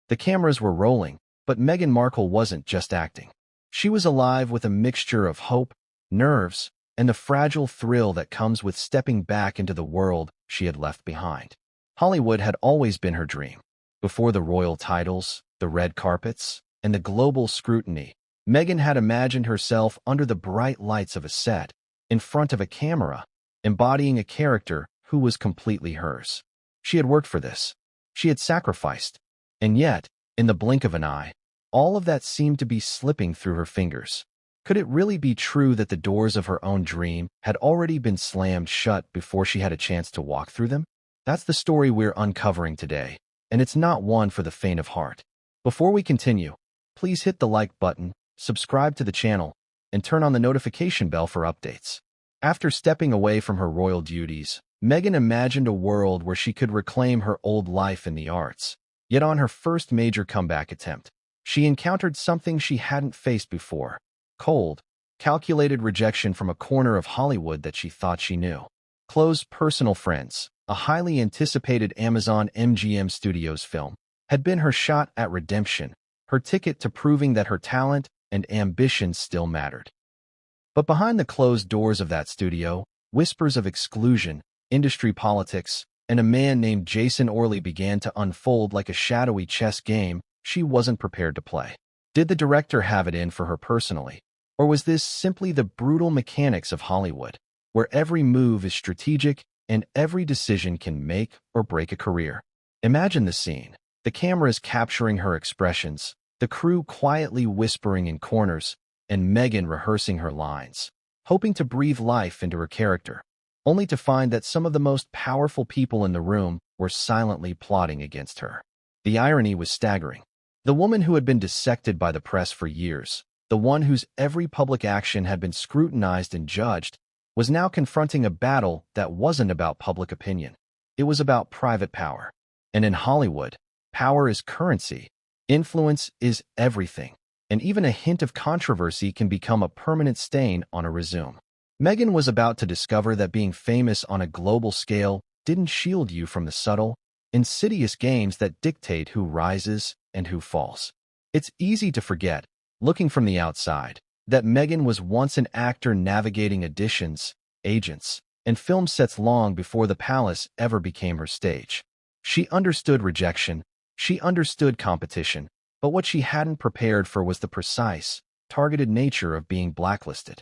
The cameras were rolling, but Meghan Markle wasn't just acting. She was alive with a mixture of hope, nerves, and the fragile thrill that comes with stepping back into the world she had left behind. Hollywood had always been her dream. Before the royal titles, the red carpets, and the global scrutiny, Meghan had imagined herself under the bright lights of a set, in front of a camera, embodying a character who was completely hers. She had worked for this. She had sacrificed. And yet, in the blink of an eye, all of that seemed to be slipping through her fingers. Could it really be true that the doors of her own dream had already been slammed shut before she had a chance to walk through them? That's the story we're uncovering today, and it's not one for the faint of heart. Before we continue, please hit the like button, subscribe to the channel, and turn on the notification bell for updates. After stepping away from her royal duties, Meghan imagined a world where she could reclaim her old life in the arts. Yet on her first major comeback attempt, she encountered something she hadn't faced before: cold, calculated rejection from a corner of Hollywood that she thought she knew. Close personal friends, a highly anticipated Amazon MGM Studios film, had been her shot at redemption, her ticket to proving that her talent and ambition still mattered. But behind the closed doors of that studio, whispers of exclusion, industry politics, and a man named Jason Orley began to unfold like a shadowy chess game she wasn't prepared to play. Did the director have it in for her personally? Or was this simply the brutal mechanics of Hollywood, where every move is strategic and every decision can make or break a career? Imagine the scene. The cameras capturing her expressions, the crew quietly whispering in corners, and Meghan rehearsing her lines, hoping to breathe life into her character, only to find that some of the most powerful people in the room were silently plotting against her. The irony was staggering. The woman who had been dissected by the press for years, the one whose every public action had been scrutinized and judged, was now confronting a battle that wasn't about public opinion. It was about private power. And in Hollywood, power is currency. Influence is everything. And even a hint of controversy can become a permanent stain on a resume. Meghan was about to discover that being famous on a global scale didn't shield you from the subtle, insidious games that dictate who rises and who falls. It's easy to forget, looking from the outside, that Meghan was once an actor navigating auditions, agents, and film sets long before the palace ever became her stage. She understood rejection, she understood competition, but what she hadn't prepared for was the precise, targeted nature of being blacklisted.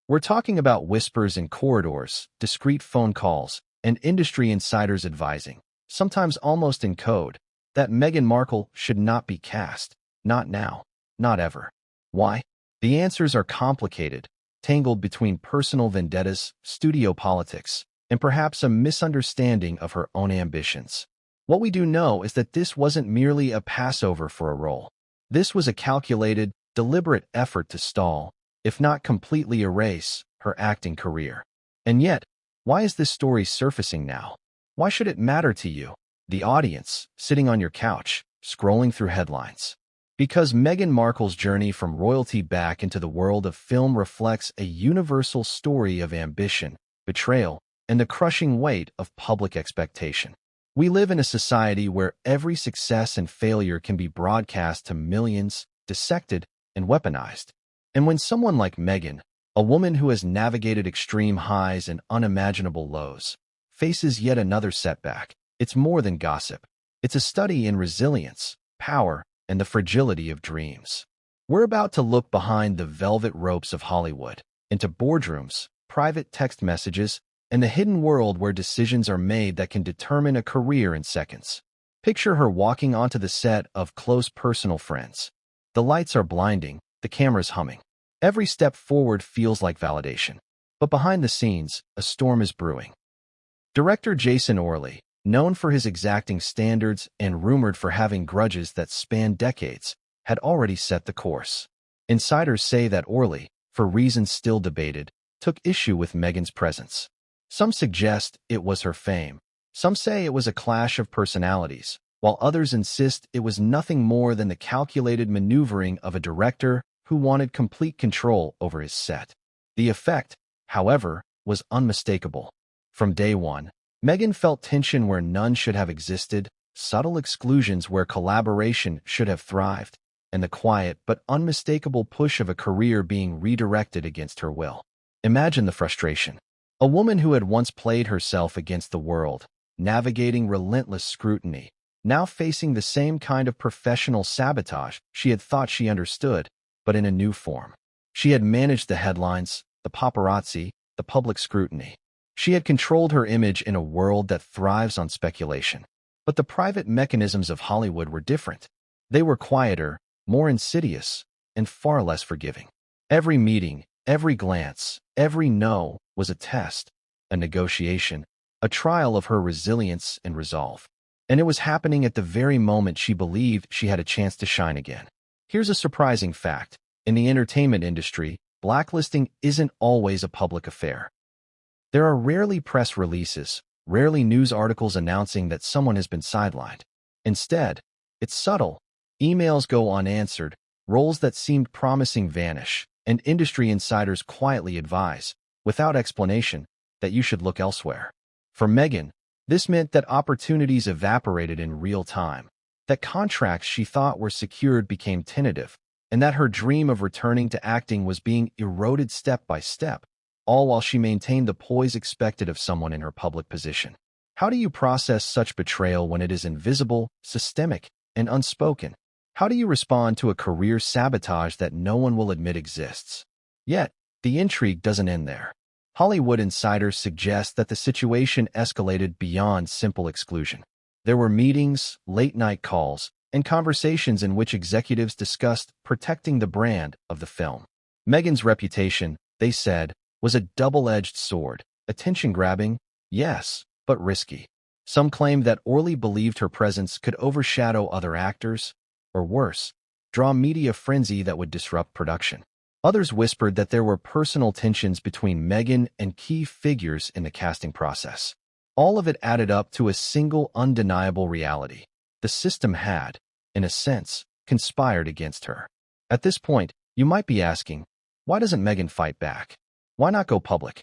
We're talking about whispers in corridors, discreet phone calls, and industry insiders advising, sometimes almost in code, that Meghan Markle should not be cast. Not now. Not ever. Why? The answers are complicated, tangled between personal vendettas, studio politics, and perhaps a misunderstanding of her own ambitions. What we do know is that this wasn't merely a passover for a role. This was a calculated, deliberate effort to stall, if not completely erase, her acting career. And yet, why is this story surfacing now? Why should it matter to you, the audience, sitting on your couch, scrolling through headlines? Because Meghan Markle's journey from royalty back into the world of film reflects a universal story of ambition, betrayal, and the crushing weight of public expectation. We live in a society where every success and failure can be broadcast to millions, dissected, and weaponized. And when someone like Meghan, a woman who has navigated extreme highs and unimaginable lows, faces yet another setback, it's more than gossip. It's a study in resilience, power, and the fragility of dreams. We're about to look behind the velvet ropes of Hollywood, into boardrooms, private text messages, and the hidden world where decisions are made that can determine a career in seconds. Picture her walking onto the set of Close Personal Friends. The lights are blinding, the camera's humming. Every step forward feels like validation. But behind the scenes, a storm is brewing. Director Jason Orley, known for his exacting standards and rumored for having grudges that span decades, had already set the course. Insiders say that Orley, for reasons still debated, took issue with Meghan's presence. Some suggest it was her fame. Some say it was a clash of personalities, while others insist it was nothing more than the calculated maneuvering of a director who wanted complete control over his set. The effect, however, was unmistakable. From day one, Meghan felt tension where none should have existed, subtle exclusions where collaboration should have thrived, and the quiet but unmistakable push of a career being redirected against her will. Imagine the frustration. A woman who had once played herself against the world, navigating relentless scrutiny, now facing the same kind of professional sabotage she had thought she understood, but in a new form. She had managed the headlines, the paparazzi, the public scrutiny. She had controlled her image in a world that thrives on speculation. But the private mechanisms of Hollywood were different. They were quieter, more insidious, and far less forgiving. Every meeting, every glance, every no was a test, a negotiation, a trial of her resilience and resolve. And it was happening at the very moment she believed she had a chance to shine again. Here's a surprising fact. In the entertainment industry, blacklisting isn't always a public affair. There are rarely press releases, rarely news articles announcing that someone has been sidelined. Instead, it's subtle. Emails go unanswered, roles that seemed promising vanish, and industry insiders quietly advise, without explanation, that you should look elsewhere. For Meghan, this meant that opportunities evaporated in real time, that contracts she thought were secured became tentative, and that her dream of returning to acting was being eroded step by step, all while she maintained the poise expected of someone in her public position. How do you process such betrayal when it is invisible, systemic, and unspoken? How do you respond to a career sabotage that no one will admit exists? Yet, the intrigue doesn't end there. Hollywood insiders suggest that the situation escalated beyond simple exclusion. There were meetings, late-night calls, and conversations in which executives discussed protecting the brand of the film. Meghan's reputation, they said, was a double-edged sword, attention-grabbing, yes, but risky. Some claimed that Orley believed her presence could overshadow other actors, or worse, draw media frenzy that would disrupt production. Others whispered that there were personal tensions between Meghan and key figures in the casting process. All of it added up to a single undeniable reality. The system had, in a sense, conspired against her. At this point, you might be asking, why doesn't Meghan fight back? Why not go public?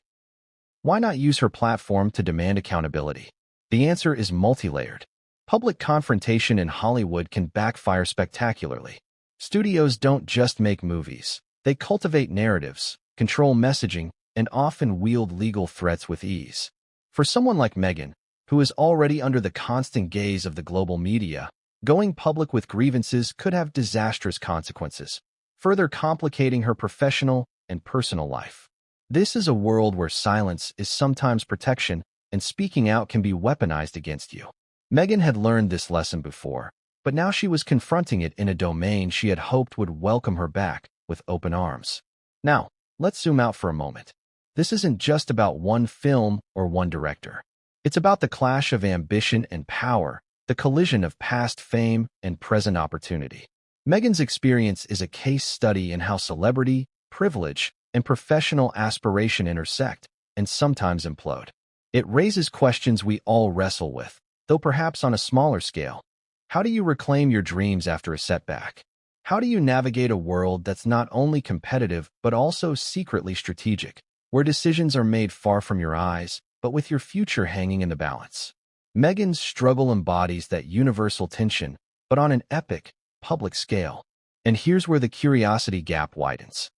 Why not use her platform to demand accountability? The answer is multi-layered. Public confrontation in Hollywood can backfire spectacularly. Studios don't just make movies. They cultivate narratives, control messaging, and often wield legal threats with ease. For someone like Meghan, who is already under the constant gaze of the global media, going public with grievances could have disastrous consequences, further complicating her professional and personal life. This is a world where silence is sometimes protection, and speaking out can be weaponized against you. Meghan had learned this lesson before, but now she was confronting it in a domain she had hoped would welcome her back with open arms. Now, let's zoom out for a moment. This isn't just about one film or one director. It's about the clash of ambition and power, the collision of past fame and present opportunity. Meghan's experience is a case study in how celebrity, privilege, and professional aspiration intersect, and sometimes implode. It raises questions we all wrestle with, though perhaps on a smaller scale. How do you reclaim your dreams after a setback? How do you navigate a world that's not only competitive but also secretly strategic, where decisions are made far from your eyes, but with your future hanging in the balance? Meghan's struggle embodies that universal tension, but on an epic, public scale. And here's where the curiosity gap widens.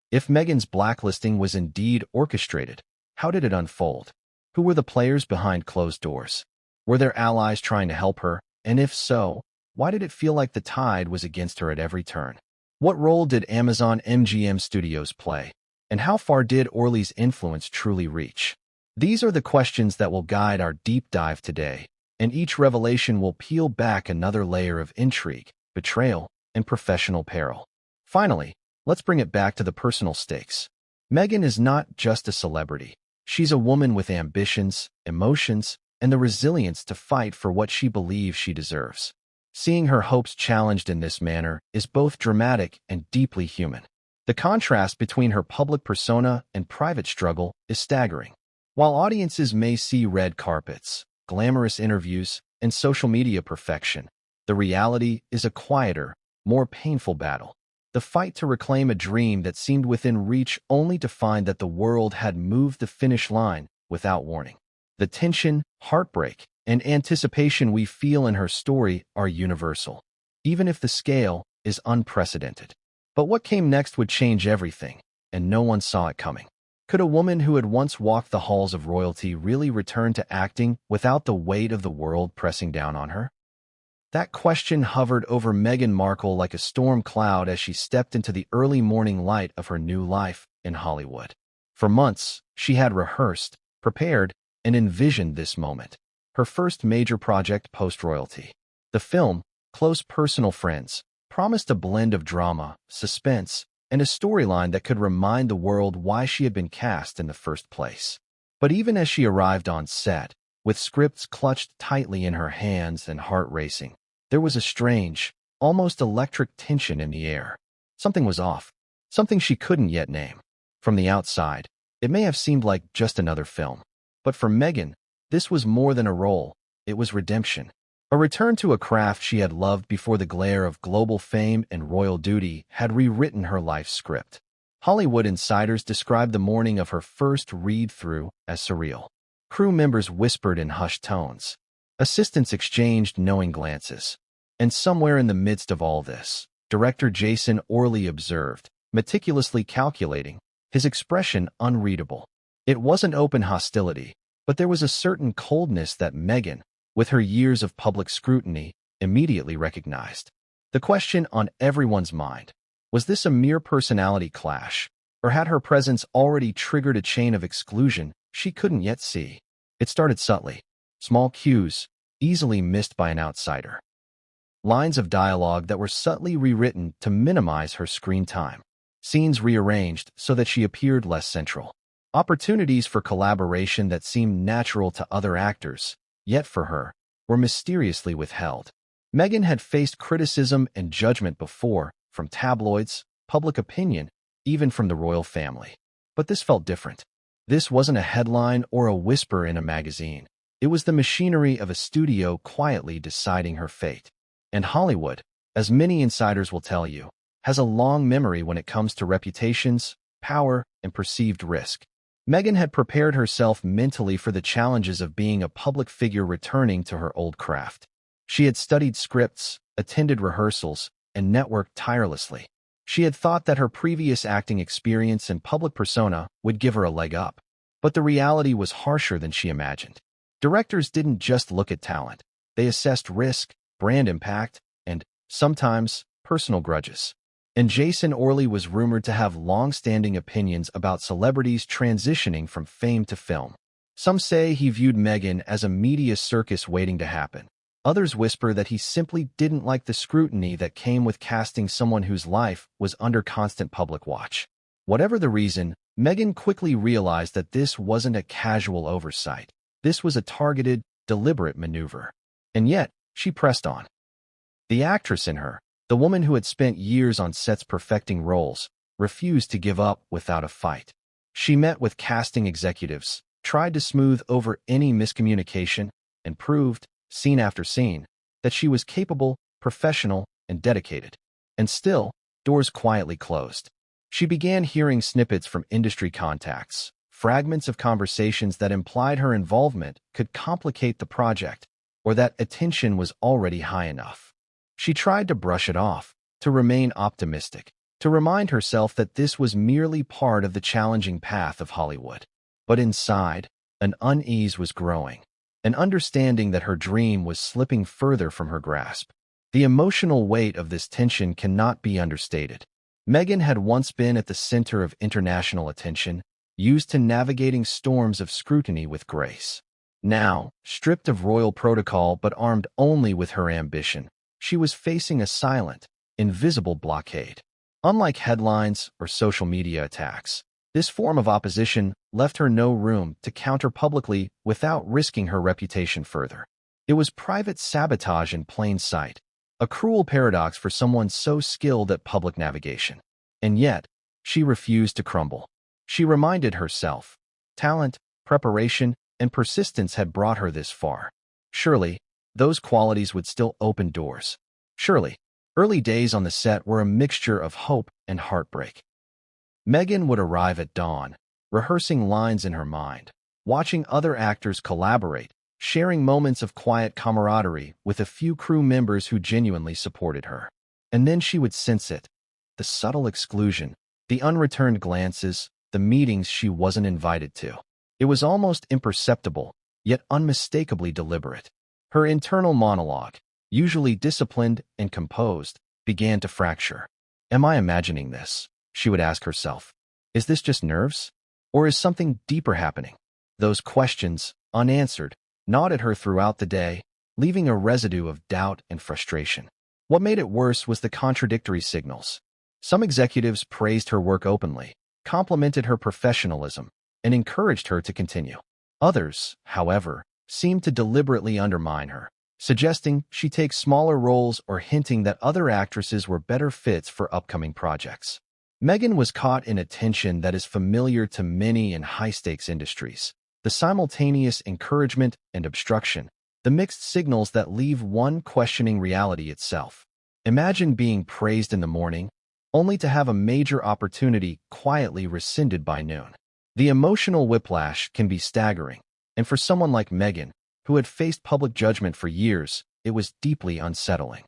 If Meghan's blacklisting was indeed orchestrated, how did it unfold? Who were the players behind closed doors? Were there allies trying to help her? And if so, why did it feel like the tide was against her at every turn? What role did Amazon MGM Studios play? And how far did Orley's influence truly reach? These are the questions that will guide our deep dive today, and each revelation will peel back another layer of intrigue, betrayal, and professional peril. Finally, let's bring it back to the personal stakes. Meghan is not just a celebrity. She's a woman with ambitions, emotions, and the resilience to fight for what she believes she deserves. Seeing her hopes challenged in this manner is both dramatic and deeply human. The contrast between her public persona and private struggle is staggering. While audiences may see red carpets, glamorous interviews, and social media perfection, the reality is a quieter, more painful battle. The fight to reclaim a dream that seemed within reach only to find that the world had moved the finish line without warning. The tension, heartbreak, and anticipation we feel in her story are universal, even if the scale is unprecedented. But what came next would change everything, and no one saw it coming. Could a woman who had once walked the halls of royalty really return to acting without the weight of the world pressing down on her? That question hovered over Meghan Markle like a storm cloud as she stepped into the early morning light of her new life in Hollywood. For months, she had rehearsed, prepared, and envisioned this moment, her first major project post-royalty. The film, Close Personal Friends, promised a blend of drama, suspense, and a storyline that could remind the world why she had been cast in the first place. But even as she arrived on set, with scripts clutched tightly in her hands and heart racing, there was a strange, almost electric tension in the air. Something was off, something she couldn't yet name. From the outside, it may have seemed like just another film. But for Meghan, this was more than a role, it was redemption. A return to a craft she had loved before the glare of global fame and royal duty had rewritten her life script. Hollywood insiders described the morning of her first read-through as surreal. Crew members whispered in hushed tones. Assistants exchanged knowing glances. And somewhere in the midst of all this, director Jason Orley observed, meticulously calculating, his expression unreadable. It wasn't open hostility, but there was a certain coldness that Meghan, with her years of public scrutiny, immediately recognized. The question on everyone's mind, was this a mere personality clash, or had her presence already triggered a chain of exclusion she couldn't yet see? It started subtly, small cues, easily missed by an outsider. Lines of dialogue that were subtly rewritten to minimize her screen time. Scenes rearranged so that she appeared less central. Opportunities for collaboration that seemed natural to other actors, yet for her, were mysteriously withheld. Meghan had faced criticism and judgment before, from tabloids, public opinion, even from the royal family. But this felt different. This wasn't a headline or a whisper in a magazine. It was the machinery of a studio quietly deciding her fate. And Hollywood, as many insiders will tell you, has a long memory when it comes to reputations, power, and perceived risk. Meghan had prepared herself mentally for the challenges of being a public figure returning to her old craft. She had studied scripts, attended rehearsals, and networked tirelessly. She had thought that her previous acting experience and public persona would give her a leg up. But the reality was harsher than she imagined. Directors didn't just look at talent. They assessed risk, brand impact, and, sometimes, personal grudges. And Jason Orley was rumored to have long-standing opinions about celebrities transitioning from fame to film. Some say he viewed Meghan as a media circus waiting to happen. Others whisper that he simply didn't like the scrutiny that came with casting someone whose life was under constant public watch. Whatever the reason, Meghan quickly realized that this wasn't a casual oversight. This was a targeted, deliberate maneuver. And yet, she pressed on. The actress in her, the woman who had spent years on sets perfecting roles, refused to give up without a fight. She met with casting executives, tried to smooth over any miscommunication, and proved, scene after scene, that she was capable, professional, and dedicated. And still, doors quietly closed. She began hearing snippets from industry contacts, fragments of conversations that implied her involvement could complicate the project, or that attention was already high enough. She tried to brush it off, to remain optimistic, to remind herself that this was merely part of the challenging path of Hollywood. But inside, an unease was growing, an understanding that her dream was slipping further from her grasp. The emotional weight of this tension cannot be understated. Meghan had once been at the center of international attention, used to navigating storms of scrutiny with grace. Now, stripped of royal protocol but armed only with her ambition, she was facing a silent, invisible blockade. Unlike headlines or social media attacks, this form of opposition left her no room to counter publicly without risking her reputation further. It was private sabotage in plain sight, a cruel paradox for someone so skilled at public navigation. And yet, she refused to crumble. She reminded herself, talent, preparation, and persistence had brought her this far. Surely, those qualities would still open doors. Surely, early days on the set were a mixture of hope and heartbreak. Meghan would arrive at dawn, rehearsing lines in her mind, watching other actors collaborate, sharing moments of quiet camaraderie with a few crew members who genuinely supported her. And then she would sense it, the subtle exclusion, the unreturned glances, the meetings she wasn't invited to. It was almost imperceptible, yet unmistakably deliberate. Her internal monologue, usually disciplined and composed, began to fracture. Am I imagining this? She would ask herself. Is this just nerves? Or is something deeper happening? Those questions, unanswered, gnawed at her throughout the day, leaving a residue of doubt and frustration. What made it worse was the contradictory signals. Some executives praised her work openly, complimented her professionalism, and encouraged her to continue. Others, however, seemed to deliberately undermine her, suggesting she take smaller roles or hinting that other actresses were better fits for upcoming projects. Meghan was caught in a tension that is familiar to many in high-stakes industries. The simultaneous encouragement and obstruction, the mixed signals that leave one questioning reality itself. Imagine being praised in the morning, only to have a major opportunity quietly rescinded by noon. The emotional whiplash can be staggering, and for someone like Meghan, who had faced public judgment for years, it was deeply unsettling.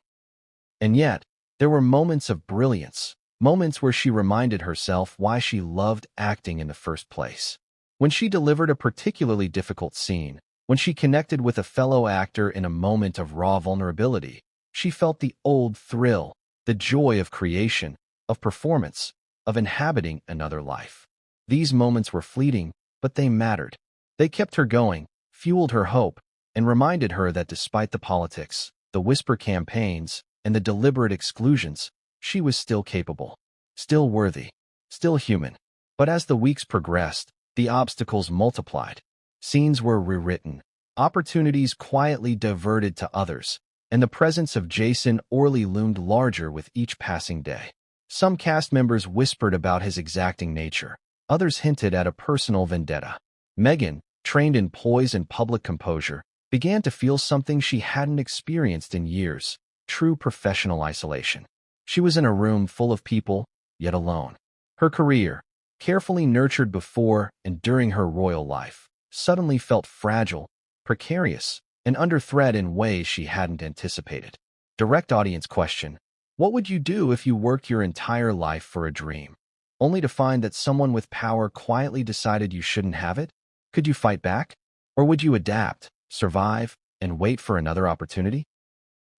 And yet, there were moments of brilliance, moments where she reminded herself why she loved acting in the first place. When she delivered a particularly difficult scene, when she connected with a fellow actor in a moment of raw vulnerability, she felt the old thrill, the joy of creation, of performance, of inhabiting another life. These moments were fleeting, but they mattered. They kept her going, fueled her hope, and reminded her that despite the politics, the whisper campaigns, and the deliberate exclusions, she was still capable, still worthy, still human. But as the weeks progressed, the obstacles multiplied. Scenes were rewritten, opportunities quietly diverted to others, and the presence of Jason Orley loomed larger with each passing day. Some cast members whispered about his exacting nature. Others hinted at a personal vendetta. Meghan, trained in poise and public composure, began to feel something she hadn't experienced in years, true professional isolation. She was in a room full of people, yet alone. Her career, carefully nurtured before and during her royal life, suddenly felt fragile, precarious, and under threat in ways she hadn't anticipated. Direct audience question: what would you do if you worked your entire life for a dream, only to find that someone with power quietly decided you shouldn't have it? Could you fight back? Or would you adapt, survive, and wait for another opportunity?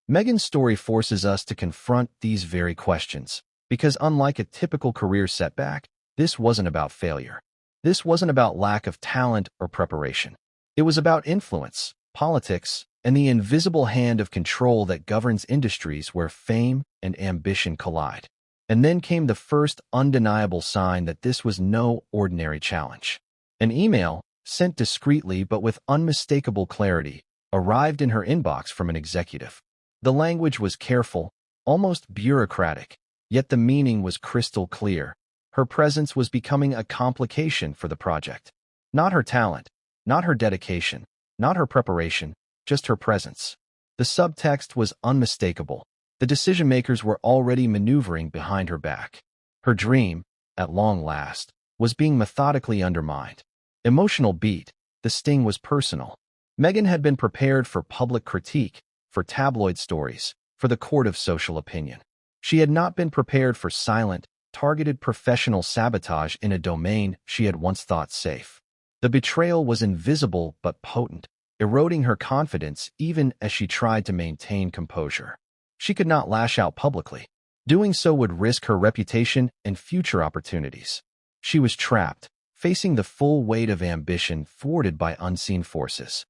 Meghan's story forces us to confront these very questions, because unlike a typical career setback, this wasn't about failure. This wasn't about lack of talent or preparation. It was about influence, politics, and the invisible hand of control that governs industries where fame and ambition collide. And then came the first undeniable sign that this was no ordinary challenge. An email, sent discreetly but with unmistakable clarity, arrived in her inbox from an executive. The language was careful, almost bureaucratic, yet the meaning was crystal clear. Her presence was becoming a complication for the project. Not her talent, not her dedication, not her preparation, just her presence. The subtext was unmistakable. The decision-makers were already maneuvering behind her back. Her dream, at long last, was being methodically undermined. Emotional beat, the sting was personal. Meghan had been prepared for public critique, for tabloid stories, for the court of social opinion. She had not been prepared for silent, targeted professional sabotage in a domain she had once thought safe. The betrayal was invisible but potent, eroding her confidence even as she tried to maintain composure. She could not lash out publicly. Doing so would risk her reputation and future opportunities. She was trapped, facing the full weight of ambition thwarted by unseen forces.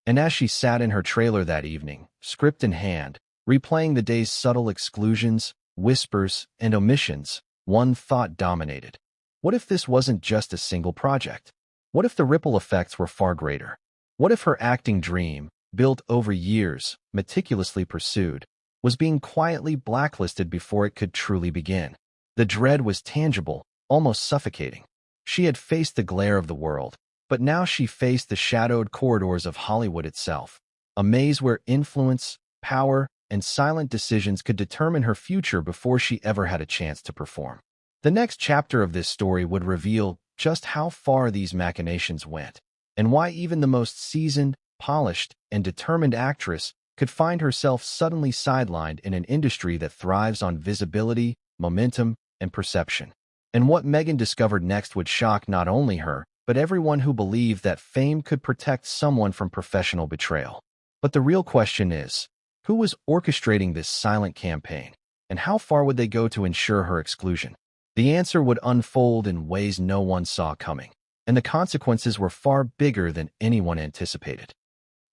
And as she sat in her trailer that evening, script in hand, replaying the day's subtle exclusions, whispers, and omissions, one thought dominated. What if this wasn't just a single project? What if the ripple effects were far greater? What if her acting dream, built over years, meticulously pursued, was being quietly blacklisted before it could truly begin? The dread was tangible, almost suffocating. She had faced the glare of the world, but now she faced the shadowed corridors of Hollywood itself, a maze where influence, power, and silent decisions could determine her future before she ever had a chance to perform. The next chapter of this story would reveal just how far these machinations went, and why even the most seasoned, polished, and determined actress could find herself suddenly sidelined in an industry that thrives on visibility, momentum, and perception. And what Meghan discovered next would shock not only her, but everyone who believed that fame could protect someone from professional betrayal. But the real question is, who was orchestrating this silent campaign, and how far would they go to ensure her exclusion? The answer would unfold in ways no one saw coming, and the consequences were far bigger than anyone anticipated.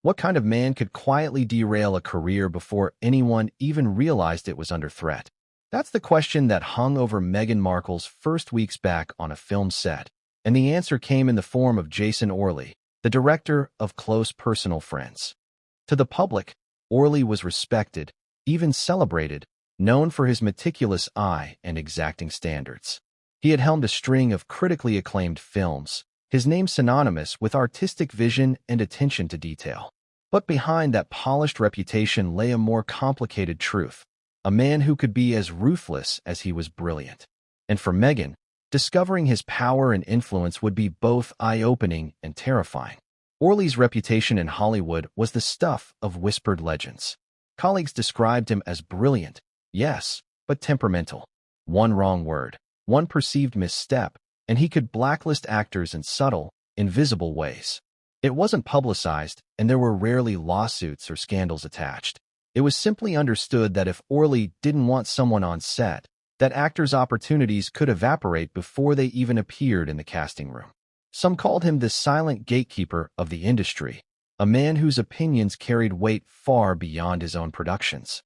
What kind of man could quietly derail a career before anyone even realized it was under threat? That's the question that hung over Meghan Markle's first weeks back on a film set, and the answer came in the form of Jason Orley, the director of Close Personal Friends. To the public, Orley was respected, even celebrated, known for his meticulous eye and exacting standards. He had helmed a string of critically acclaimed films, his name synonymous with artistic vision and attention to detail. But behind that polished reputation lay a more complicated truth, a man who could be as ruthless as he was brilliant. And for Meghan, discovering his power and influence would be both eye-opening and terrifying. Orley's reputation in Hollywood was the stuff of whispered legends. Colleagues described him as brilliant, yes, but temperamental. One wrong word, one perceived misstep, and he could blacklist actors in subtle, invisible ways. It wasn't publicized, and there were rarely lawsuits or scandals attached. It was simply understood that if Orley didn't want someone on set, that actors' opportunities could evaporate before they even appeared in the casting room. Some called him the silent gatekeeper of the industry, a man whose opinions carried weight far beyond his own productions.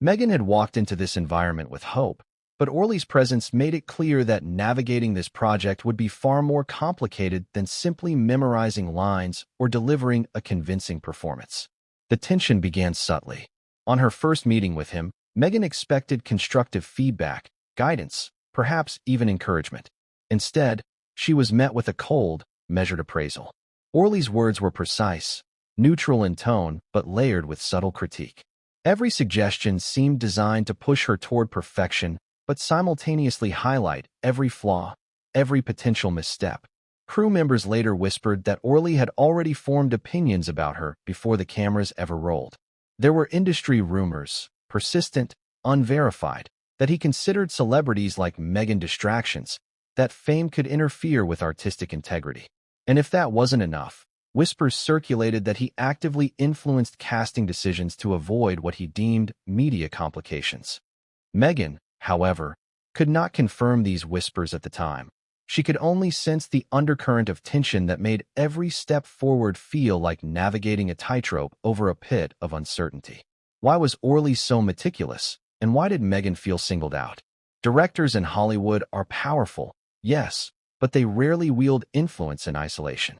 Meghan had walked into this environment with hope, but Orley's presence made it clear that navigating this project would be far more complicated than simply memorizing lines or delivering a convincing performance. The tension began subtly. On her first meeting with him, Meghan expected constructive feedback, guidance, perhaps even encouragement. Instead, she was met with a cold, measured appraisal. Orley's words were precise, neutral in tone, but layered with subtle critique. Every suggestion seemed designed to push her toward perfection, but simultaneously highlight every flaw, every potential misstep. Crew members later whispered that Orley had already formed opinions about her before the cameras ever rolled. There were industry rumors, persistent, unverified, that he considered celebrities like Meghan distractions, that fame could interfere with artistic integrity. And if that wasn't enough, whispers circulated that he actively influenced casting decisions to avoid what he deemed media complications. Meghan, however, could not confirm these whispers at the time. She could only sense the undercurrent of tension that made every step forward feel like navigating a tightrope over a pit of uncertainty. Why was Orley so meticulous, and why did Meghan feel singled out? Directors in Hollywood are powerful, yes, but they rarely wield influence in isolation.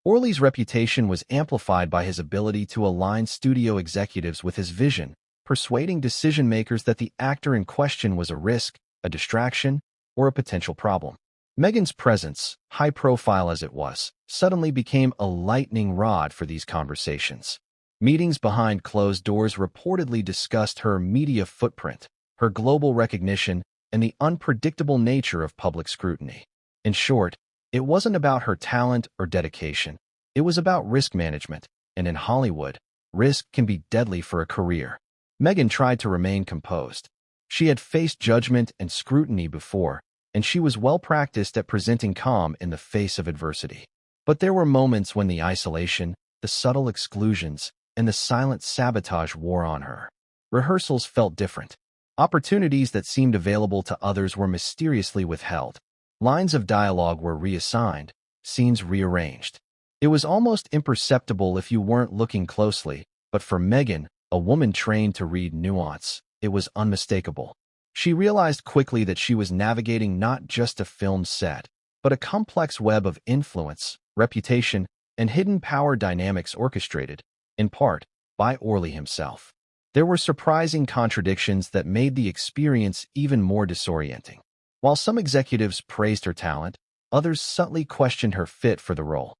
Orley's reputation was amplified by his ability to align studio executives with his vision, persuading decision-makers that the actor in question was a risk, a distraction, or a potential problem. Meghan's presence, high-profile as it was, suddenly became a lightning rod for these conversations. Meetings behind closed doors reportedly discussed her media footprint, her global recognition, and the unpredictable nature of public scrutiny. In short, it wasn't about her talent or dedication. It was about risk management, and in Hollywood, risk can be deadly for a career. Meghan tried to remain composed. She had faced judgment and scrutiny before, and she was well practiced at presenting calm in the face of adversity. But there were moments when the isolation, the subtle exclusions, and the silent sabotage wore on her. Rehearsals felt different. Opportunities that seemed available to others were mysteriously withheld. Lines of dialogue were reassigned, scenes rearranged. It was almost imperceptible if you weren't looking closely, but for Meghan, a woman trained to read nuance, it was unmistakable. She realized quickly that she was navigating not just a film set, but a complex web of influence, reputation, and hidden power dynamics orchestrated, in part, by Orley himself. There were surprising contradictions that made the experience even more disorienting. While some executives praised her talent, others subtly questioned her fit for the role.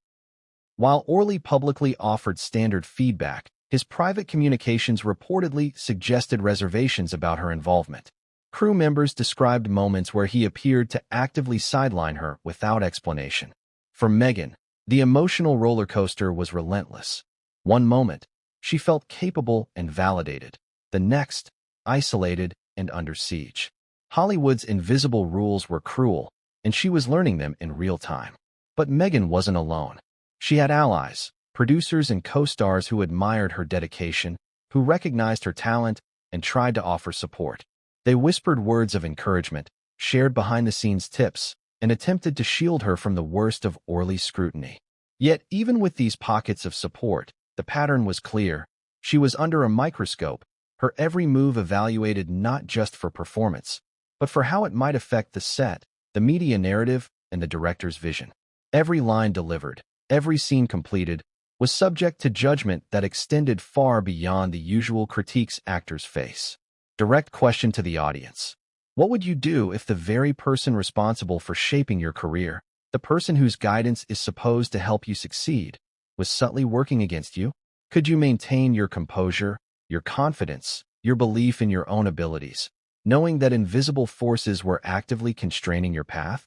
While Orley publicly offered standard feedback, his private communications reportedly suggested reservations about her involvement. Crew members described moments where he appeared to actively sideline her without explanation. For Meghan, The emotional roller coaster was relentless. One moment, she felt capable and validated. The next, isolated and under siege. Hollywood's invisible rules were cruel, and she was learning them in real time. But Meghan wasn't alone. She had allies, producers and co-stars who admired her dedication, who recognized her talent and tried to offer support. They whispered words of encouragement, shared behind-the-scenes tips, and attempted to shield her from the worst of Orley's scrutiny. Yet, even with these pockets of support, the pattern was clear. She was under a microscope, her every move evaluated not just for performance, but for how it might affect the set, the media narrative, and the director's vision. Every line delivered, every scene completed, was subject to judgment that extended far beyond the usual critiques actors face. Direct question to the audience. What would you do if the very person responsible for shaping your career, the person whose guidance is supposed to help you succeed, was subtly working against you? Could you maintain your composure, your confidence, your belief in your own abilities, knowing that invisible forces were actively constraining your path?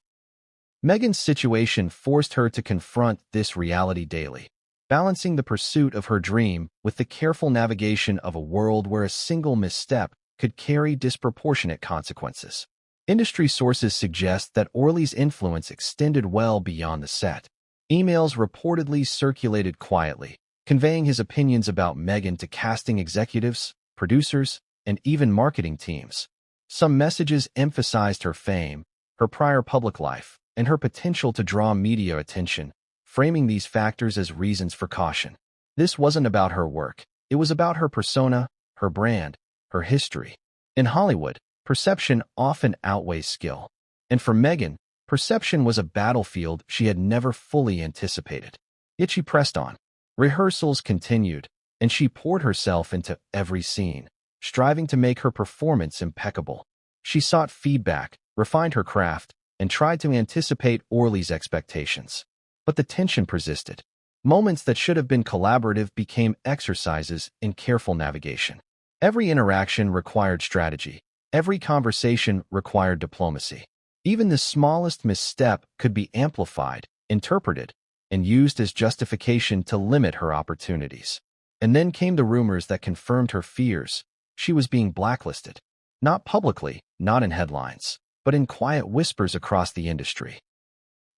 Meghan's situation forced her to confront this reality daily, balancing the pursuit of her dream with the careful navigation of a world where a single misstep could carry disproportionate consequences. Industry sources suggest that Orley's influence extended well beyond the set. Emails reportedly circulated quietly, conveying his opinions about Meghan to casting executives, producers, and even marketing teams. Some messages emphasized her fame, her prior public life, and her potential to draw media attention, framing these factors as reasons for caution. This wasn't about her work. It was about her persona, her brand, her history. In Hollywood, perception often outweighs skill. And for Meghan, perception was a battlefield she had never fully anticipated. Yet she pressed on. Rehearsals continued, and she poured herself into every scene, striving to make her performance impeccable. She sought feedback, refined her craft, and tried to anticipate Orley's expectations. But the tension persisted. Moments that should have been collaborative became exercises in careful navigation. Every interaction required strategy. Every conversation required diplomacy. Even the smallest misstep could be amplified, interpreted, and used as justification to limit her opportunities. And then came the rumors that confirmed her fears. She was being blacklisted. Not publicly, not in headlines, but in quiet whispers across the industry.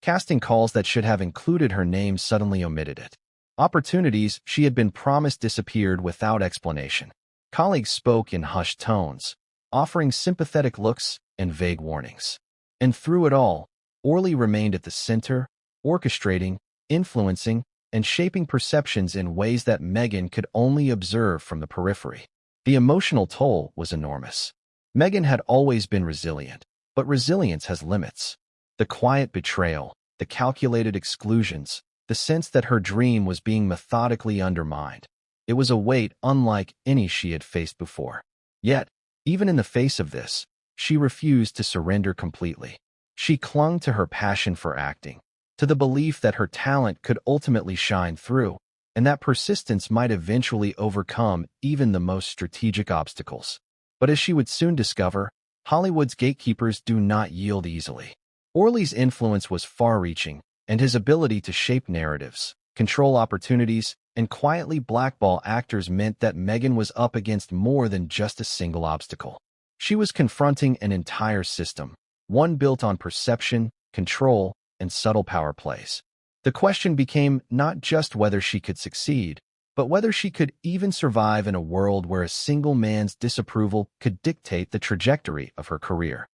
Casting calls that should have included her name suddenly omitted it. Opportunities she had been promised disappeared without explanation. Colleagues spoke in hushed tones, offering sympathetic looks and vague warnings. And through it all, Orley remained at the center, orchestrating, influencing, and shaping perceptions in ways that Meghan could only observe from the periphery. The emotional toll was enormous. Meghan had always been resilient, but resilience has limits. The quiet betrayal, the calculated exclusions, the sense that her dream was being methodically undermined. It was a weight unlike any she had faced before. Yet, even in the face of this, she refused to surrender completely. She clung to her passion for acting, to the belief that her talent could ultimately shine through, and that persistence might eventually overcome even the most strategic obstacles. But as she would soon discover, Hollywood's gatekeepers do not yield easily. Orley's influence was far-reaching, and his ability to shape narratives, control opportunities, and quietly blackball actors meant that Meghan was up against more than just a single obstacle. She was confronting an entire system, one built on perception, control, and subtle power plays. The question became not just whether she could succeed, but whether she could even survive in a world where a single man's disapproval could dictate the trajectory of her career.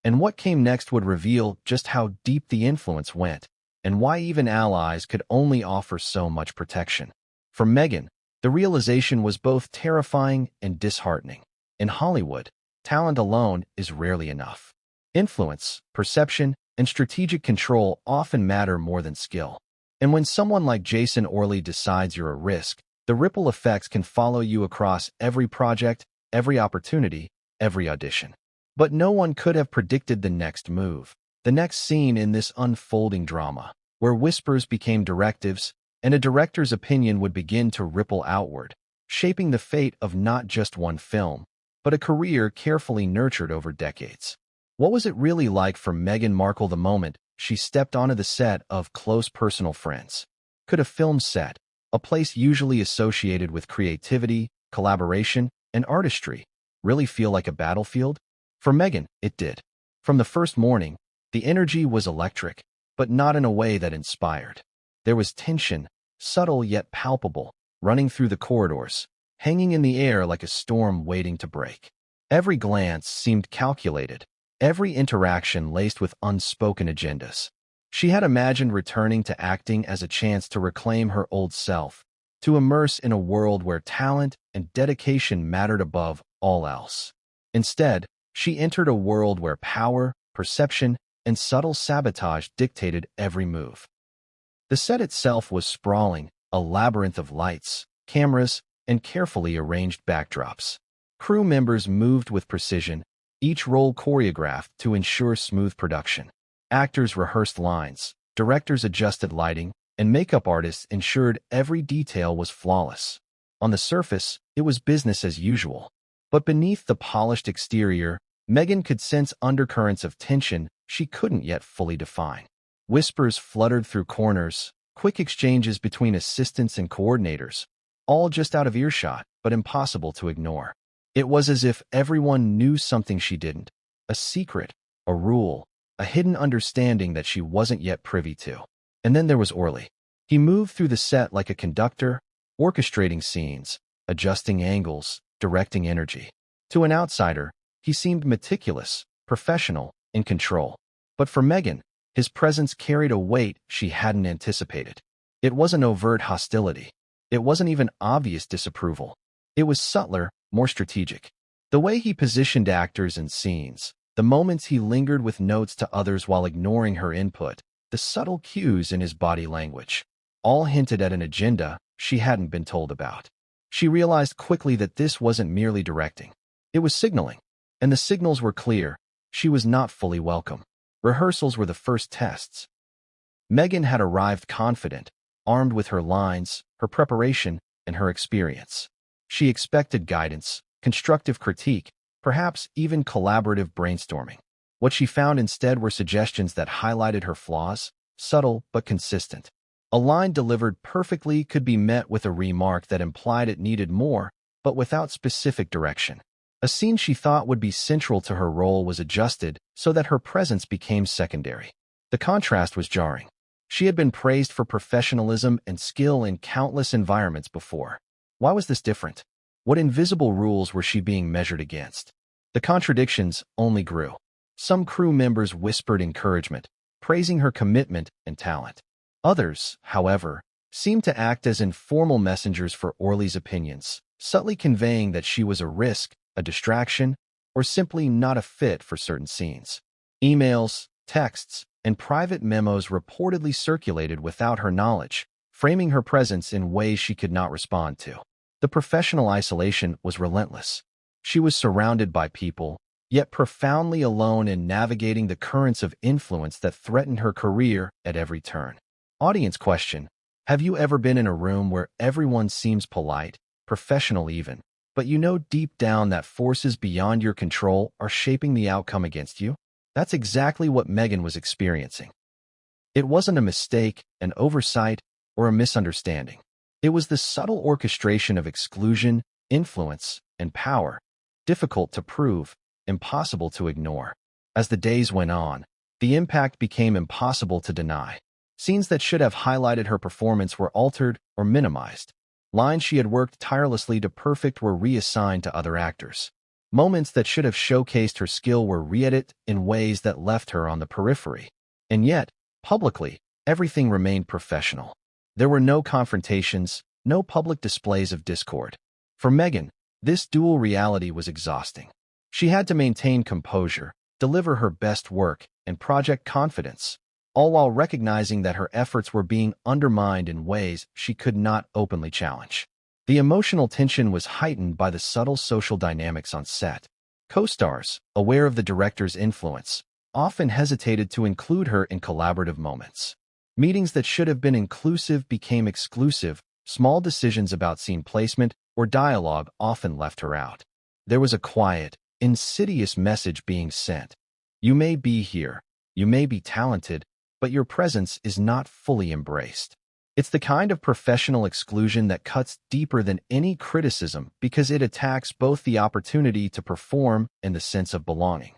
And what came next would reveal just how deep the influence went, and why even allies could only offer so much protection. For Meghan, the realization was both terrifying and disheartening. In Hollywood, talent alone is rarely enough. Influence, perception, and strategic control often matter more than skill. And when someone like Jason Orley decides you're a risk, the ripple effects can follow you across every project, every opportunity, every audition. But no one could have predicted the next move, the next scene in this unfolding drama, where whispers became directives, and a director's opinion would begin to ripple outward, shaping the fate of not just one film, but a career carefully nurtured over decades. What was it really like for Meghan Markle the moment she stepped onto the set of Close Personal Friends. Could a film set, a place usually associated with creativity, collaboration, and artistry, really feel like a battlefield? For Meghan, it did. From the first morning, the energy was electric, but not in a way that inspired. There was tension, subtle yet palpable, running through the corridors, hanging in the air like a storm waiting to break. Every glance seemed calculated, every interaction laced with unspoken agendas. She had imagined returning to acting as a chance to reclaim her old self, to immerse in a world where talent and dedication mattered above all else. Instead, she entered a world where power, perception, and subtle sabotage dictated every move. The set itself was sprawling, a labyrinth of lights, cameras, and carefully arranged backdrops. Crew members moved with precision, each role choreographed to ensure smooth production. Actors rehearsed lines, directors adjusted lighting, and makeup artists ensured every detail was flawless. On the surface, it was business as usual. But beneath the polished exterior, Meghan could sense undercurrents of tension she couldn't yet fully define. Whispers fluttered through corners, quick exchanges between assistants and coordinators, all just out of earshot, but impossible to ignore. It was as if everyone knew something she didn't, a secret, a rule, a hidden understanding that she wasn't yet privy to. And then there was Orley. He moved through the set like a conductor, orchestrating scenes, adjusting angles, directing energy. To an outsider, he seemed meticulous, professional, in control. But for Meghan, his presence carried a weight she hadn't anticipated. It wasn't overt hostility. It wasn't even obvious disapproval. It was subtler, more strategic. The way he positioned actors and scenes, the moments he lingered with notes to others while ignoring her input, the subtle cues in his body language, all hinted at an agenda she hadn't been told about. She realized quickly that this wasn't merely directing. It was signaling. And the signals were clear. She was not fully welcome. Rehearsals were the first tests. Meghan had arrived confident, armed with her lines, her preparation, and her experience. She expected guidance, constructive critique, perhaps even collaborative brainstorming. What she found instead were suggestions that highlighted her flaws, subtle but consistent. A line delivered perfectly could be met with a remark that implied it needed more, but without specific direction. A scene she thought would be central to her role was adjusted so that her presence became secondary. The contrast was jarring. She had been praised for professionalism and skill in countless environments before. Why was this different? What invisible rules were she being measured against? The contradictions only grew. Some crew members whispered encouragement, praising her commitment and talent. Others, however, seemed to act as informal messengers for Orley's opinions, subtly conveying that she was a risk, a distraction, or simply not a fit for certain scenes. Emails, texts, and private memos reportedly circulated without her knowledge, framing her presence in ways she could not respond to. The professional isolation was relentless. She was surrounded by people, yet profoundly alone in navigating the currents of influence that threatened her career at every turn. Audience question: have you ever been in a room where everyone seems polite, professional even, but you know deep down that forces beyond your control are shaping the outcome against you? That's exactly what Meghan was experiencing. It wasn't a mistake, an oversight, or a misunderstanding. It was the subtle orchestration of exclusion, influence, and power, difficult to prove, impossible to ignore. As the days went on, the impact became impossible to deny. Scenes that should have highlighted her performance were altered or minimized. Lines she had worked tirelessly to perfect were reassigned to other actors. Moments that should have showcased her skill were re-edited in ways that left her on the periphery. And yet, publicly, everything remained professional. There were no confrontations, no public displays of discord. For Meghan, this dual reality was exhausting. She had to maintain composure, deliver her best work, and project confidence, all while recognizing that her efforts were being undermined in ways she could not openly challenge. The emotional tension was heightened by the subtle social dynamics on set. Co-stars, aware of the director's influence, often hesitated to include her in collaborative moments. Meetings that should have been inclusive became exclusive. Small decisions about scene placement or dialogue often left her out. There was a quiet, insidious message being sent. You may be here, you may be talented, but your presence is not fully embraced. It's the kind of professional exclusion that cuts deeper than any criticism because it attacks both the opportunity to perform and the sense of belonging.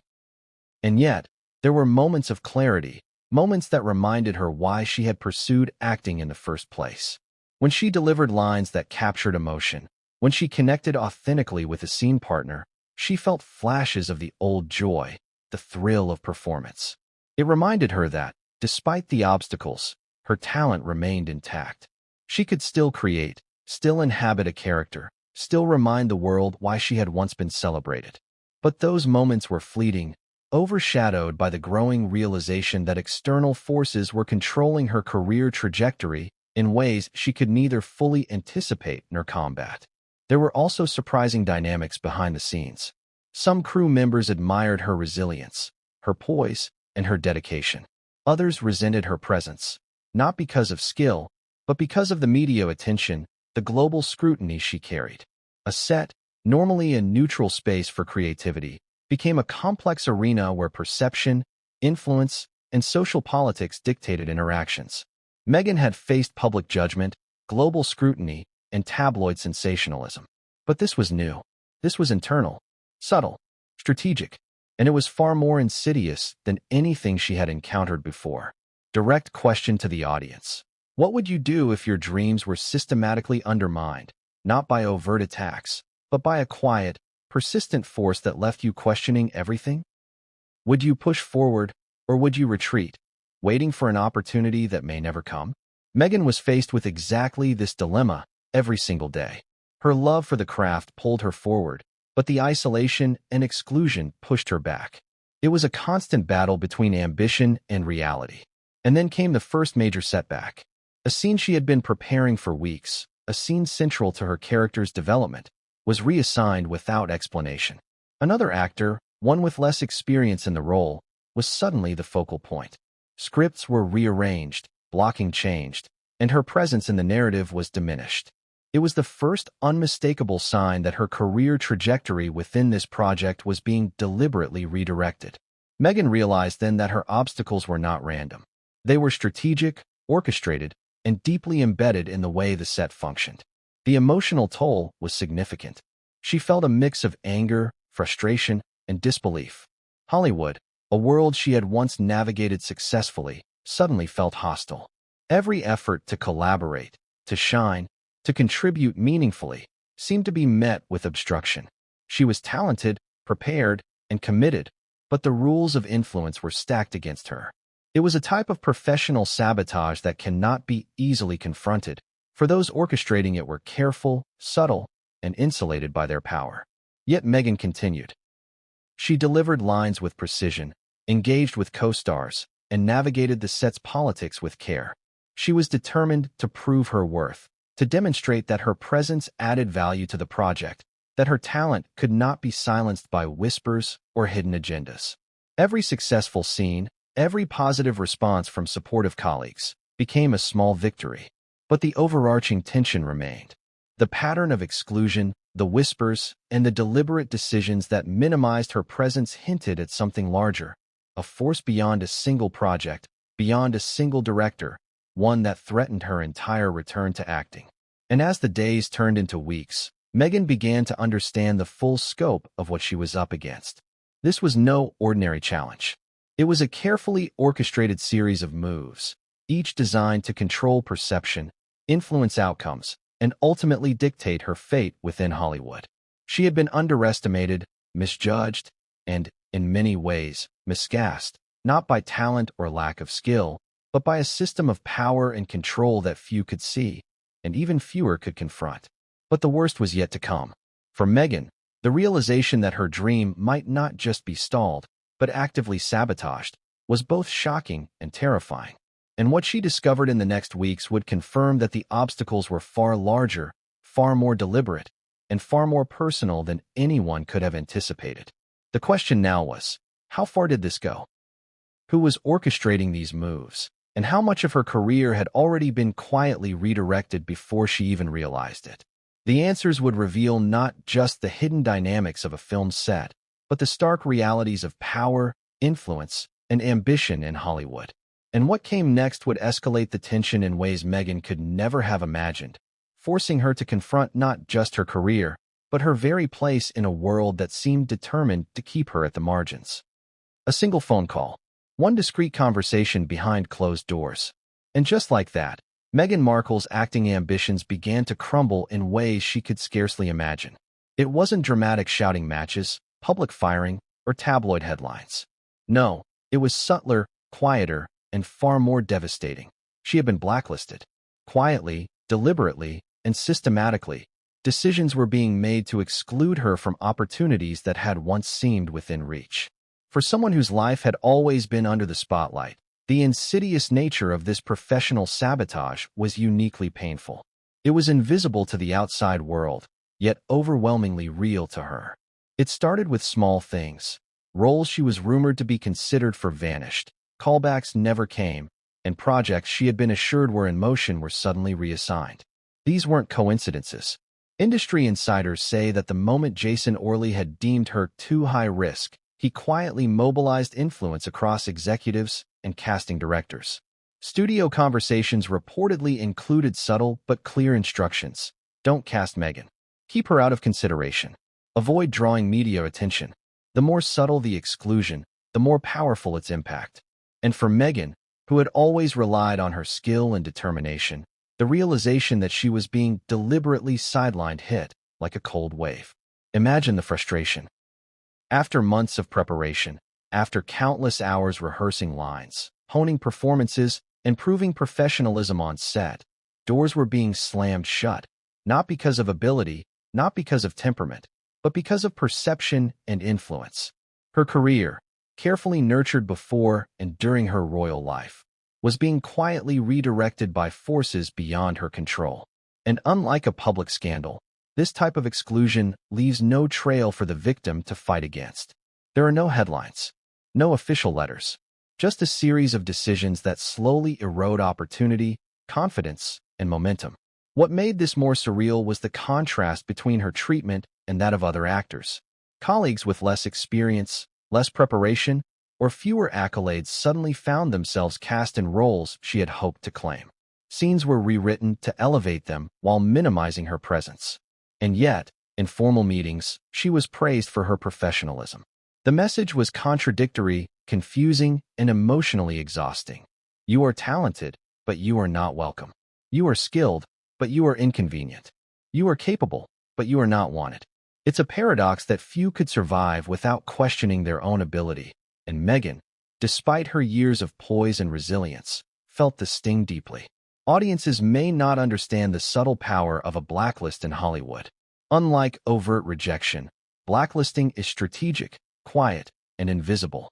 And yet, there were moments of clarity, moments that reminded her why she had pursued acting in the first place. When she delivered lines that captured emotion, when she connected authentically with a scene partner, she felt flashes of the old joy, the thrill of performance. It reminded her that, despite the obstacles, her talent remained intact. She could still create, still inhabit a character, still remind the world why she had once been celebrated. But those moments were fleeting, overshadowed by the growing realization that external forces were controlling her career trajectory in ways she could neither fully anticipate nor combat. There were also surprising dynamics behind the scenes. Some crew members admired her resilience, her poise, and her dedication. Others resented her presence, not because of skill, but because of the media attention, the global scrutiny she carried. A set, normally a neutral space for creativity, became a complex arena where perception, influence, and social politics dictated interactions. Meghan had faced public judgment, global scrutiny, and tabloid sensationalism. But this was new. This was internal, subtle, strategic, and it was far more insidious than anything she had encountered before. Direct question to the audience. What would you do if your dreams were systematically undermined, not by overt attacks, but by a quiet, persistent force that left you questioning everything? Would you push forward, or would you retreat, waiting for an opportunity that may never come? Meghan was faced with exactly this dilemma every single day. Her love for the craft pulled her forward, but the isolation and exclusion pushed her back. It was a constant battle between ambition and reality. And then came the first major setback. A scene she had been preparing for weeks, a scene central to her character's development, was reassigned without explanation. Another actor, one with less experience in the role, was suddenly the focal point. Scripts were rearranged, blocking changed, and her presence in the narrative was diminished. It was the first unmistakable sign that her career trajectory within this project was being deliberately redirected. Meghan realized then that her obstacles were not random. They were strategic, orchestrated, and deeply embedded in the way the set functioned. The emotional toll was significant. She felt a mix of anger, frustration, and disbelief. Hollywood, a world she had once navigated successfully, suddenly felt hostile. Every effort to collaborate, to shine, to contribute meaningfully, seemed to be met with obstruction. She was talented, prepared, and committed, but the rules of influence were stacked against her. It was a type of professional sabotage that cannot be easily confronted, for those orchestrating it were careful, subtle, and insulated by their power. Yet Meghan continued. She delivered lines with precision, engaged with co-stars, and navigated the set's politics with care. She was determined to prove her worth, to demonstrate that her presence added value to the project, that her talent could not be silenced by whispers or hidden agendas. Every successful scene, every positive response from supportive colleagues, became a small victory. But the overarching tension remained. The pattern of exclusion, the whispers, and the deliberate decisions that minimized her presence hinted at something larger, a force beyond a single project, beyond a single director, one that threatened her entire return to acting. And as the days turned into weeks, Meghan began to understand the full scope of what she was up against. This was no ordinary challenge. It was a carefully orchestrated series of moves, each designed to control perception, influence outcomes, and ultimately dictate her fate within Hollywood. She had been underestimated, misjudged, and, in many ways, miscast, not by talent or lack of skill, but by a system of power and control that few could see, and even fewer could confront. But the worst was yet to come. For Meghan, the realization that her dream might not just be stalled, but actively sabotaged, was both shocking and terrifying. And what she discovered in the next weeks would confirm that the obstacles were far larger, far more deliberate, and far more personal than anyone could have anticipated. The question now was, how far did this go? Who was orchestrating these moves? And how much of her career had already been quietly redirected before she even realized it? The answers would reveal not just the hidden dynamics of a film set, but the stark realities of power, influence, and ambition in Hollywood. And what came next would escalate the tension in ways Meghan could never have imagined, forcing her to confront not just her career, but her very place in a world that seemed determined to keep her at the margins. A single phone call, one discreet conversation behind closed doors. And just like that, Meghan Markle's acting ambitions began to crumble in ways she could scarcely imagine. It wasn't dramatic shouting matches, public firing, or tabloid headlines. No, it was subtler, quieter, and far more devastating. She had been blacklisted. Quietly, deliberately, and systematically, decisions were being made to exclude her from opportunities that had once seemed within reach. For someone whose life had always been under the spotlight, the insidious nature of this professional sabotage was uniquely painful. It was invisible to the outside world, yet overwhelmingly real to her. It started with small things. Roles she was rumored to be considered for vanished, callbacks never came, and projects she had been assured were in motion were suddenly reassigned. These weren't coincidences. Industry insiders say that the moment Jason Orley had deemed her too high risk, he quietly mobilized influence across executives and casting directors. Studio conversations reportedly included subtle but clear instructions. Don't cast Meghan. Keep her out of consideration. Avoid drawing media attention. The more subtle the exclusion, the more powerful its impact. And for Meghan, who had always relied on her skill and determination, the realization that she was being deliberately sidelined hit like a cold wave. Imagine the frustration. After months of preparation, after countless hours rehearsing lines, honing performances, and proving professionalism on set, doors were being slammed shut, not because of ability, not because of temperament, but because of perception and influence. Her career, carefully nurtured before and during her royal life, was being quietly redirected by forces beyond her control. And unlike a public scandal, this type of exclusion leaves no trail for the victim to fight against. There are no headlines, no official letters, just a series of decisions that slowly erode opportunity, confidence, and momentum. What made this more surreal was the contrast between her treatment and that of other actors. Colleagues with less experience, less preparation, or fewer accolades suddenly found themselves cast in roles she had hoped to claim. Scenes were rewritten to elevate them while minimizing her presence. And yet, in formal meetings, she was praised for her professionalism. The message was contradictory, confusing, and emotionally exhausting. You are talented, but you are not welcome. You are skilled, but you are inconvenient. You are capable, but you are not wanted. It's a paradox that few could survive without questioning their own ability, and Meghan, despite her years of poise and resilience, felt the sting deeply. Audiences may not understand the subtle power of a blacklist in Hollywood. Unlike overt rejection, blacklisting is strategic, quiet, and invisible.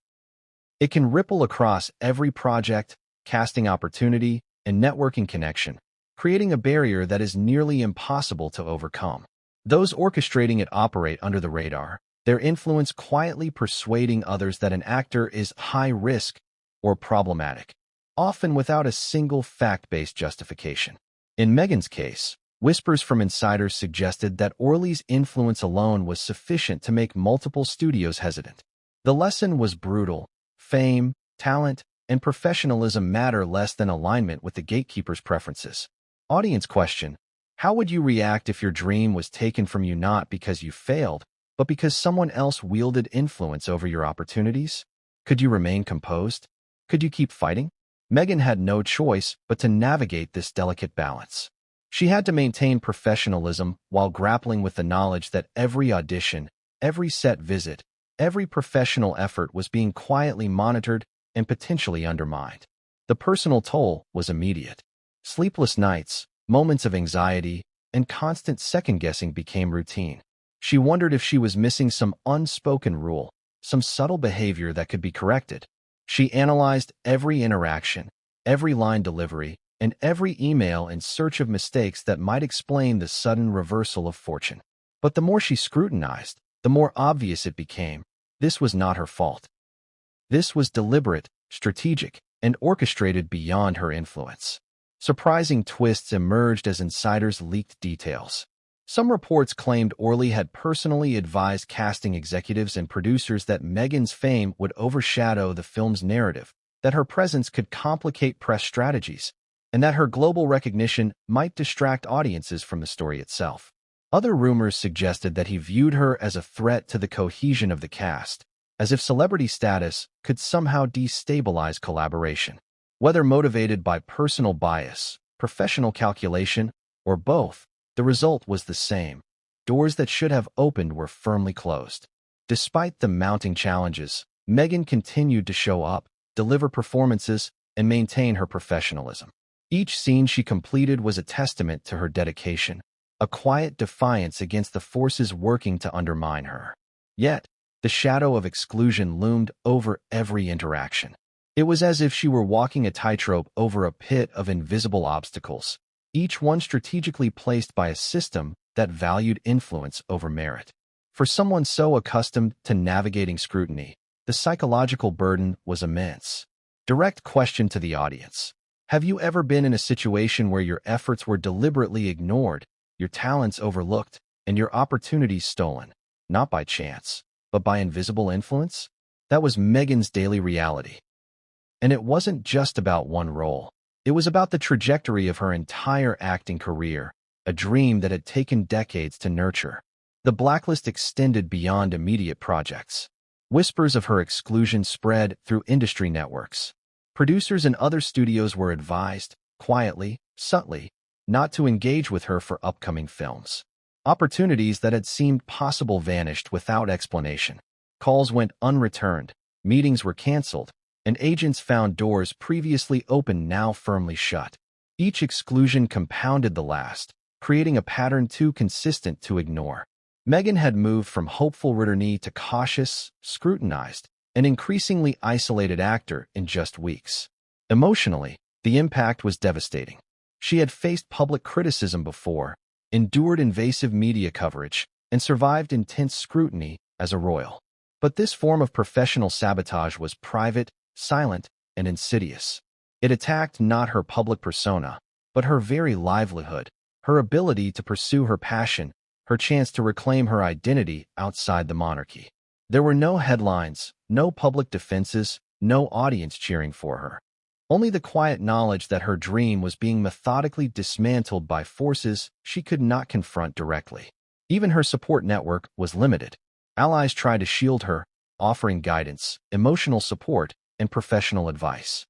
It can ripple across every project, casting opportunity, and networking connection, creating a barrier that is nearly impossible to overcome. Those orchestrating it operate under the radar, their influence quietly persuading others that an actor is high risk or problematic, often without a single fact-based justification. In Meghan's case, whispers from insiders suggested that Orley's influence alone was sufficient to make multiple studios hesitant. The lesson was brutal. Fame, talent, and professionalism matter less than alignment with the gatekeeper's preferences. Audience question: how would you react if your dream was taken from you not because you failed, but because someone else wielded influence over your opportunities? Could you remain composed? Could you keep fighting? Meghan had no choice but to navigate this delicate balance. She had to maintain professionalism while grappling with the knowledge that every audition, every set visit, every professional effort was being quietly monitored and potentially undermined. The personal toll was immediate. Sleepless nights, moments of anxiety, and constant second-guessing became routine. She wondered if she was missing some unspoken rule, some subtle behavior that could be corrected. She analyzed every interaction, every line delivery, and every email in search of mistakes that might explain the sudden reversal of fortune. But the more she scrutinized, the more obvious it became. This was not her fault. This was deliberate, strategic, and orchestrated beyond her influence. Surprising twists emerged as insiders leaked details. Some reports claimed Orley had personally advised casting executives and producers that Meghan's fame would overshadow the film's narrative, that her presence could complicate press strategies, and that her global recognition might distract audiences from the story itself. Other rumors suggested that he viewed her as a threat to the cohesion of the cast, as if celebrity status could somehow destabilize collaboration. Whether motivated by personal bias, professional calculation, or both, the result was the same. Doors that should have opened were firmly closed. Despite the mounting challenges, Meghan continued to show up, deliver performances, and maintain her professionalism. Each scene she completed was a testament to her dedication, a quiet defiance against the forces working to undermine her. Yet, the shadow of exclusion loomed over every interaction. It was as if she were walking a tightrope over a pit of invisible obstacles, each one strategically placed by a system that valued influence over merit. For someone so accustomed to navigating scrutiny, the psychological burden was immense. Direct question to the audience. Have you ever been in a situation where your efforts were deliberately ignored, your talents overlooked, and your opportunities stolen, not by chance, but by invisible influence? That was Meghan's daily reality. And it wasn't just about one role. It was about the trajectory of her entire acting career, a dream that had taken decades to nurture. The blacklist extended beyond immediate projects. Whispers of her exclusion spread through industry networks. Producers and other studios were advised, quietly, subtly, not to engage with her for upcoming films. Opportunities that had seemed possible vanished without explanation. Calls went unreturned, meetings were canceled, and agents found doors previously open now firmly shut. Each exclusion compounded the last, creating a pattern too consistent to ignore. Meghan had moved from hopeful returnee to cautious, scrutinized, and increasingly isolated actor in just weeks. Emotionally, the impact was devastating. She had faced public criticism before, endured invasive media coverage, and survived intense scrutiny as a royal. But this form of professional sabotage was private, silent, and insidious. It attacked not her public persona, but her very livelihood, her ability to pursue her passion, her chance to reclaim her identity outside the monarchy. There were no headlines, no public defenses, no audience cheering for her. Only the quiet knowledge that her dream was being methodically dismantled by forces she could not confront directly. Even her support network was limited. Allies tried to shield her, offering guidance, emotional support, and professional advice.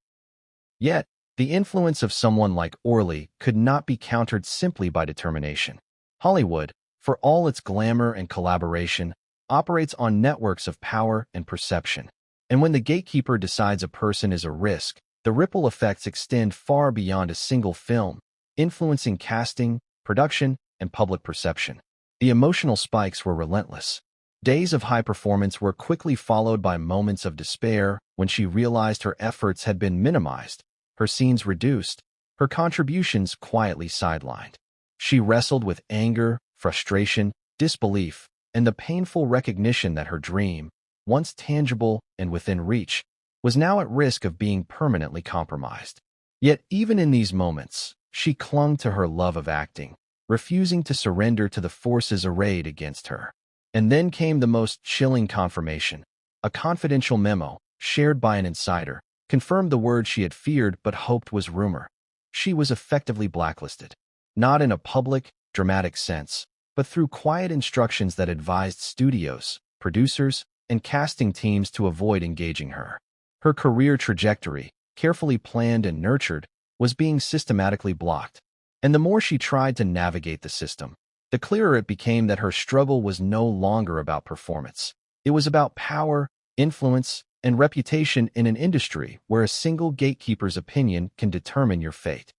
Yet, the influence of someone like Orley could not be countered simply by determination. Hollywood, for all its glamour and collaboration, operates on networks of power and perception. And when the gatekeeper decides a person is a risk, the ripple effects extend far beyond a single film, influencing casting, production, and public perception. The emotional spikes were relentless. Days of high performance were quickly followed by moments of despair when she realized her efforts had been minimized, her scenes reduced, her contributions quietly sidelined. She wrestled with anger, frustration, disbelief, and the painful recognition that her dream, once tangible and within reach, was now at risk of being permanently compromised. Yet even in these moments, she clung to her love of acting, refusing to surrender to the forces arrayed against her. And then came the most chilling confirmation. A confidential memo, shared by an insider, confirmed the word she had feared but hoped was rumor. She was effectively blacklisted. Not in a public, dramatic sense, but through quiet instructions that advised studios, producers, and casting teams to avoid engaging her. Her career trajectory, carefully planned and nurtured, was being systematically blocked. And the more she tried to navigate the system, the clearer it became that her struggle was no longer about performance. It was about power, influence, and reputation in an industry where a single gatekeeper's opinion can determine your fate.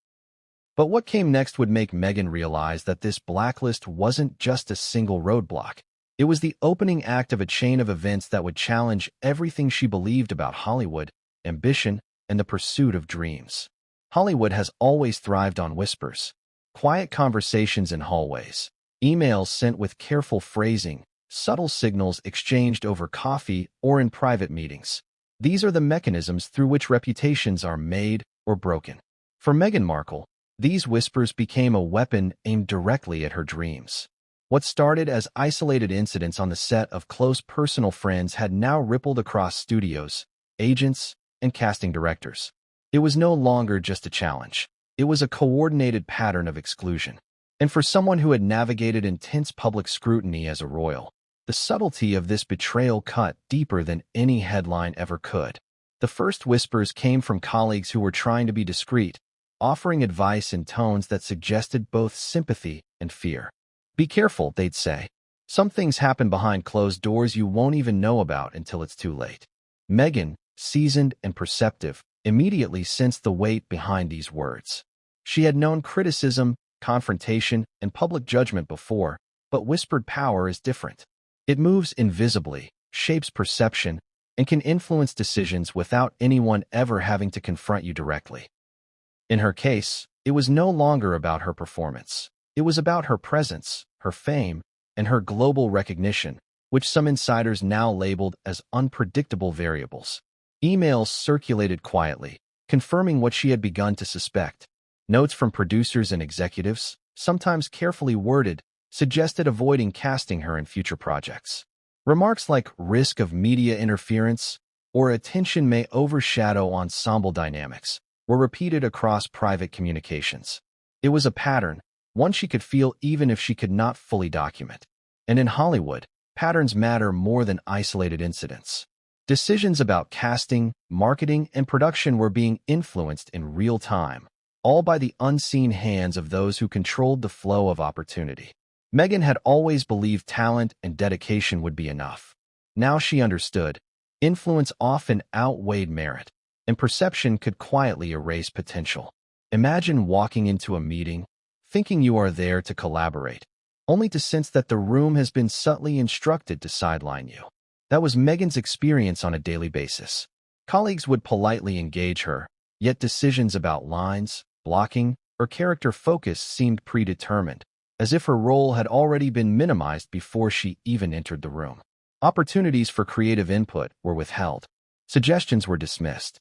But what came next would make Meghan realize that this blacklist wasn't just a single roadblock. It was the opening act of a chain of events that would challenge everything she believed about Hollywood, ambition, and the pursuit of dreams. Hollywood has always thrived on whispers, quiet conversations in hallways, emails sent with careful phrasing, subtle signals exchanged over coffee or in private meetings. These are the mechanisms through which reputations are made or broken. For Meghan Markle, these whispers became a weapon aimed directly at her dreams. What started as isolated incidents on the set of close personal friends had now rippled across studios, agents, and casting directors. It was no longer just a challenge. It was a coordinated pattern of exclusion. And for someone who had navigated intense public scrutiny as a royal, the subtlety of this betrayal cut deeper than any headline ever could. The first whispers came from colleagues who were trying to be discreet, offering advice in tones that suggested both sympathy and fear. "Be careful," they'd say. "Some things happen behind closed doors you won't even know about until it's too late." Meghan, seasoned and perceptive, immediately sensed the weight behind these words. She had known criticism, confrontation, and public judgment before, but whispered power is different. It moves invisibly, shapes perception, and can influence decisions without anyone ever having to confront you directly. In her case, it was no longer about her performance. It was about her presence, her fame, and her global recognition, which some insiders now labeled as unpredictable variables. Emails circulated quietly, confirming what she had begun to suspect. Notes from producers and executives, sometimes carefully worded, suggested avoiding casting her in future projects. Remarks like risk of media interference or attention may overshadow ensemble dynamics were repeated across private communications. It was a pattern, one she could feel even if she could not fully document. And in Hollywood, patterns matter more than isolated incidents. Decisions about casting, marketing, and production were being influenced in real time, all by the unseen hands of those who controlled the flow of opportunity. Meghan had always believed talent and dedication would be enough. Now she understood. Influence often outweighed merit, and perception could quietly erase potential. Imagine walking into a meeting, thinking you are there to collaborate, only to sense that the room has been subtly instructed to sideline you. That was Meghan's experience on a daily basis. Colleagues would politely engage her, yet decisions about lines, blocking, or character focus seemed predetermined, as if her role had already been minimized before she even entered the room. Opportunities for creative input were withheld. Suggestions were dismissed.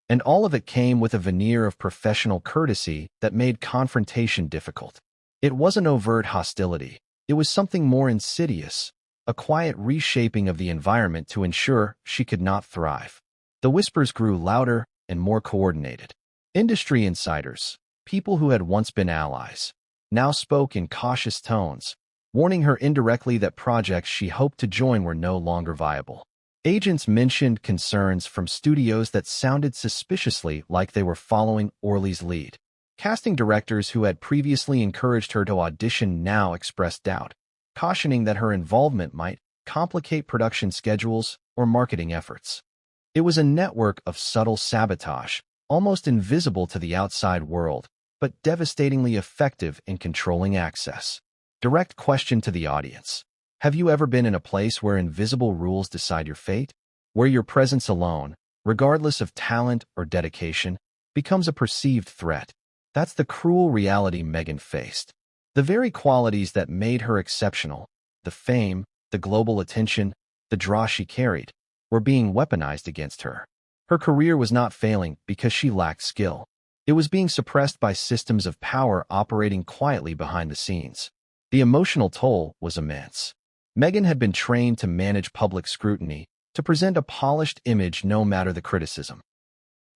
And all of it came with a veneer of professional courtesy that made confrontation difficult. It wasn't overt hostility. It was something more insidious, a quiet reshaping of the environment to ensure she could not thrive. The whispers grew louder and more coordinated. Industry insiders, people who had once been allies, now spoke in cautious tones, warning her indirectly that projects she hoped to join were no longer viable. Agents mentioned concerns from studios that sounded suspiciously like they were following Orley's lead. Casting directors who had previously encouraged her to audition now expressed doubt, cautioning that her involvement might complicate production schedules or marketing efforts. It was a network of subtle sabotage, almost invisible to the outside world, but devastatingly effective in controlling access. Direct question to the audience. Have you ever been in a place where invisible rules decide your fate? Where your presence alone, regardless of talent or dedication, becomes a perceived threat? That's the cruel reality Meghan faced. The very qualities that made her exceptional, the fame, the global attention, the draw she carried, were being weaponized against her. Her career was not failing because she lacked skill. It was being suppressed by systems of power operating quietly behind the scenes. The emotional toll was immense. Meghan had been trained to manage public scrutiny, to present a polished image no matter the criticism.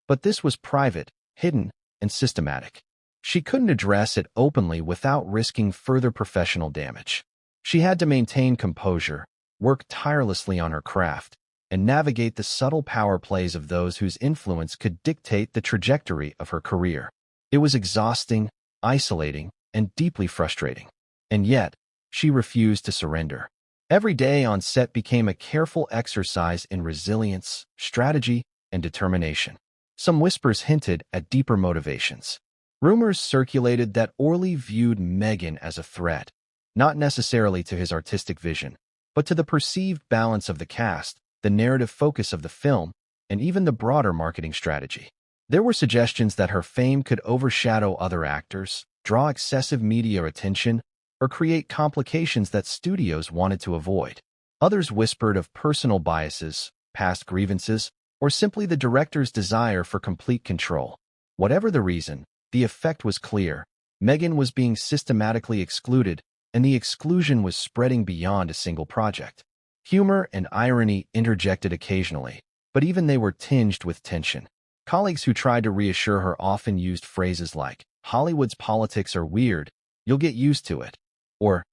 But this was private, hidden, and systematic. She couldn't address it openly without risking further professional damage. She had to maintain composure, work tirelessly on her craft, and navigate the subtle power plays of those whose influence could dictate the trajectory of her career. It was exhausting, isolating, and deeply frustrating. And yet, she refused to surrender. Every day on set became a careful exercise in resilience, strategy, and determination. Some whispers hinted at deeper motivations. Rumors circulated that Orley viewed Meghan as a threat, not necessarily to his artistic vision, but to the perceived balance of the cast, the narrative focus of the film, and even the broader marketing strategy. There were suggestions that her fame could overshadow other actors, draw excessive media attention, or create complications that studios wanted to avoid. Others whispered of personal biases, past grievances, or simply the director's desire for complete control. Whatever the reason, the effect was clear. Meghan was being systematically excluded, and the exclusion was spreading beyond a single project. Humor and irony interjected occasionally, but even they were tinged with tension. Colleagues who tried to reassure her often used phrases like, "Hollywood's politics are weird, you'll get used to it," or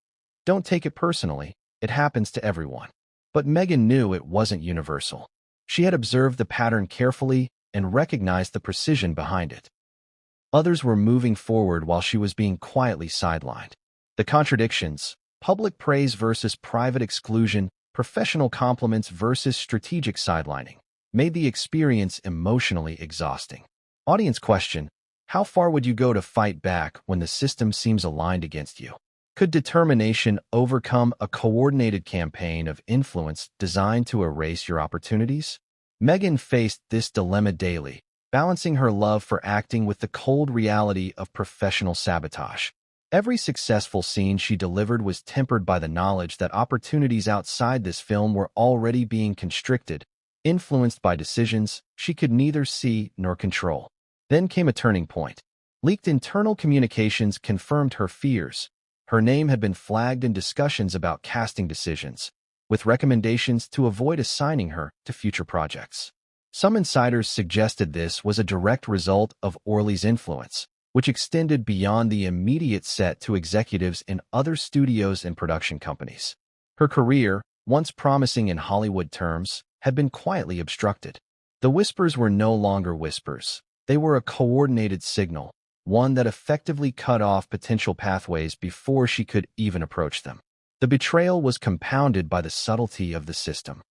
"Don't take it personally, it happens to everyone." But Meghan knew it wasn't universal. She had observed the pattern carefully and recognized the precision behind it. Others were moving forward while she was being quietly sidelined. The contradictions, public praise versus private exclusion, professional compliments versus strategic sidelining, made the experience emotionally exhausting. Audience question: how far would you go to fight back when the system seems aligned against you? Could determination overcome a coordinated campaign of influence designed to erase your opportunities? Meghan faced this dilemma daily, balancing her love for acting with the cold reality of professional sabotage. Every successful scene she delivered was tempered by the knowledge that opportunities outside this film were already being constricted, influenced by decisions she could neither see nor control. Then came a turning point. Leaked internal communications confirmed her fears. Her name had been flagged in discussions about casting decisions, with recommendations to avoid assigning her to future projects. Some insiders suggested this was a direct result of Orley's influence, which extended beyond the immediate set to executives in other studios and production companies. Her career, once promising in Hollywood terms, had been quietly obstructed. The whispers were no longer whispers. They were a coordinated signal, one that effectively cut off potential pathways before she could even approach them. The betrayal was compounded by the subtlety of the system.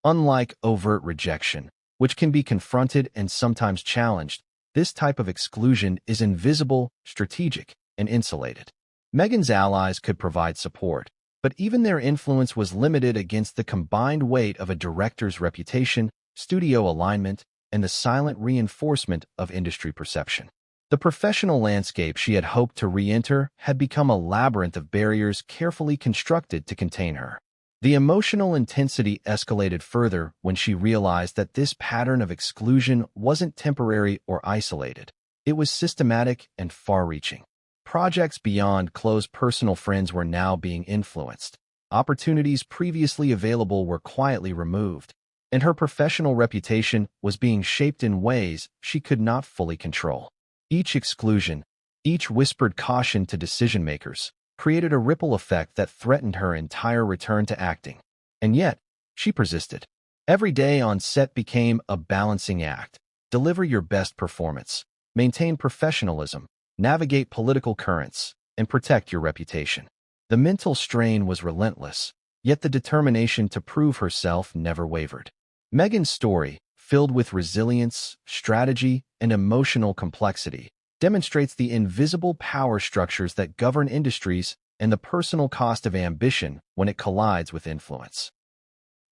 Unlike overt rejection, which can be confronted and sometimes challenged, this type of exclusion is invisible, strategic, and insulated. Meghan's allies could provide support, but even their influence was limited against the combined weight of a director's reputation, studio alignment, and the silent reinforcement of industry perception. The professional landscape she had hoped to re-enter had become a labyrinth of barriers carefully constructed to contain her. The emotional intensity escalated further when she realized that this pattern of exclusion wasn't temporary or isolated. It was systematic and far-reaching. Projects beyond close personal friends were now being influenced. Opportunities previously available were quietly removed, and her professional reputation was being shaped in ways she could not fully control. Each exclusion, each whispered caution to decision-makers, created a ripple effect that threatened her entire return to acting. And yet, she persisted. Every day on set became a balancing act. Deliver your best performance, maintain professionalism, navigate political currents, and protect your reputation. The mental strain was relentless, yet the determination to prove herself never wavered. Meghan's story, filled with resilience, strategy, and emotional complexity, demonstrates the invisible power structures that govern industries and the personal cost of ambition when it collides with influence.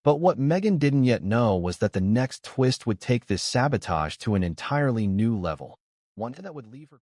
But what Meghan didn't yet know was that the next twist would take this sabotage to an entirely new level, one that would leave her